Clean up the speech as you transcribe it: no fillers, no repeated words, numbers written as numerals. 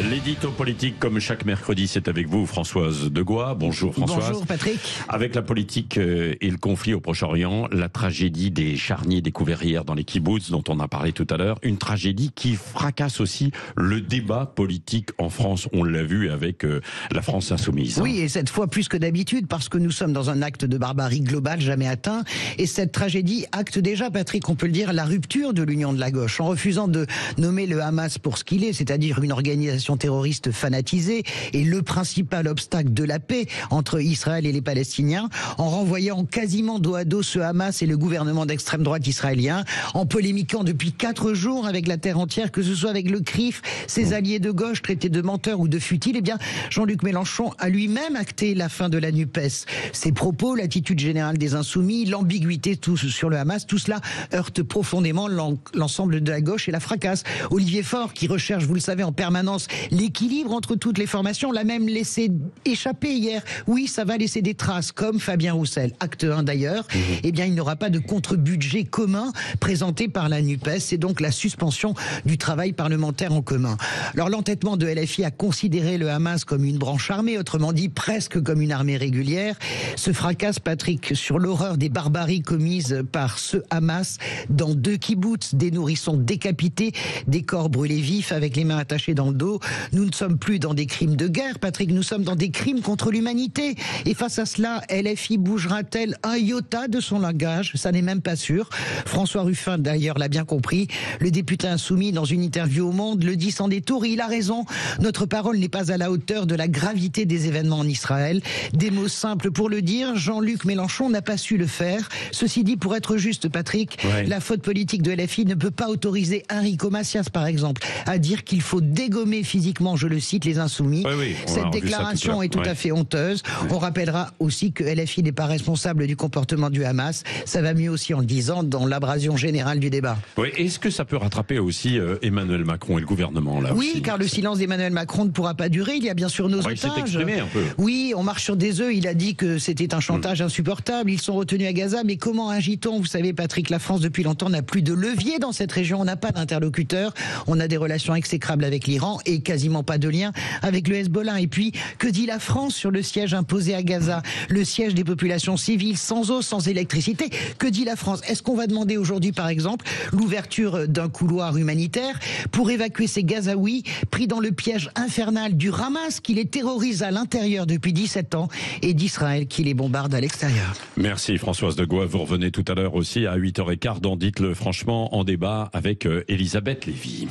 L'édito politique, comme chaque mercredi, c'est avec vous, Françoise Degois. Bonjour Françoise. Bonjour Patrick. Avec la politique et le conflit au Proche-Orient, la tragédie des charniers découverts hier dans les kibboutz, dont on a parlé tout à l'heure, une tragédie qui fracasse aussi le débat politique en France. On l'a vu avec la France insoumise. Oui, et cette fois plus que d'habitude, parce que nous sommes dans un acte de barbarie global jamais atteint. Et cette tragédie acte déjà, Patrick, on peut le dire, la rupture de l'union de la gauche, en refusant de nommer le Hamas pour ce qu'il est, c'est-à-dire une organisation terroriste fanatisée et le principal obstacle de la paix entre Israël et les Palestiniens, en renvoyant quasiment dos à dos ce Hamas et le gouvernement d'extrême droite israélien, en polémiquant depuis 4 jours avec la terre entière, que ce soit avec le CRIF, ses alliés de gauche traités de menteurs ou de futiles. Eh bien, Jean-Luc Mélenchon a lui-même acté la fin de la NUPES. Ses propos, l'attitude générale des Insoumis, l'ambiguïté sur le Hamas, tout cela heurte profondément l'ensemble de la gauche et la fracasse. Olivier Faure, qui recherche, vous le savez, en permanence l'équilibre entre toutes les formations, l'a même laissé échapper hier. Oui, ça va laisser des traces, comme Fabien Roussel, acte 1 d'ailleurs. Eh bien, il n'y aura pas de contre-budget commun présenté par la NUPES, et donc la suspension du travail parlementaire en commun. Alors, l'entêtement de LFI a considéré le Hamas comme une branche armée, autrement dit presque comme une armée régulière. Se fracasse, Patrick, sur l'horreur des barbaries commises par ce Hamas dans 2 kibboutz, des nourrissons décapités, des corps brûlés vifs avec les mains attachées dans le dos. Nous ne sommes plus dans des crimes de guerre, Patrick, nous sommes dans des crimes contre l'humanité. Et face à cela, LFI bougera-t-elle un iota de son langage? Ça n'est même pas sûr. François Ruffin, d'ailleurs, l'a bien compris. Le député insoumis, dans une interview au Monde, le dit sans détour, et il a raison. Notre parole n'est pas à la hauteur de la gravité des événements en Israël. Des mots simples pour le dire, Jean-Luc Mélenchon n'a pas su le faire. Ceci dit, pour être juste, Patrick, la faute politique de LFI ne peut pas autoriser Enrico Macias, par exemple, à dire qu'il faut dégommer physiquement, je le cite, les Insoumis. Cette déclaration est tout à fait honteuse. On rappellera aussi que LFI n'est pas responsable du comportement du Hamas. Ça va mieux aussi en le disant dans l'abrasion générale du débat. Oui, est-ce que ça peut rattraper aussi Emmanuel Macron et le gouvernement là? Oui, aussi, car le silence d'Emmanuel Macron ne pourra pas durer. Il y a bien sûr nos otages. Il s'est exprimé un peu. Oui, on marche sur des œufs. Il a dit que c'était un chantage insupportable. Ils sont retenus à Gaza. Mais comment agit-on? Vous savez, Patrick, la France depuis longtemps n'a plus de levier dans cette région. On n'a pas d'interlocuteur. On a des relations exécrables avec l'Iran et quasiment pas de lien avec le Hezbollah. Et puis, que dit la France sur le siège imposé à Gaza? Le siège des populations civiles, sans eau, sans électricité. Que dit la France? Est-ce qu'on va demander aujourd'hui, par exemple, l'ouverture d'un couloir humanitaire pour évacuer ces Gazaouis pris dans le piège infernal du Hamas qui les terrorise à l'intérieur depuis 17 ans et d'Israël qui les bombarde à l'extérieur? Merci Françoise Degois. Vous revenez tout à l'heure aussi à 8h15 dans Dites-le franchement en débat avec Elisabeth Lévy.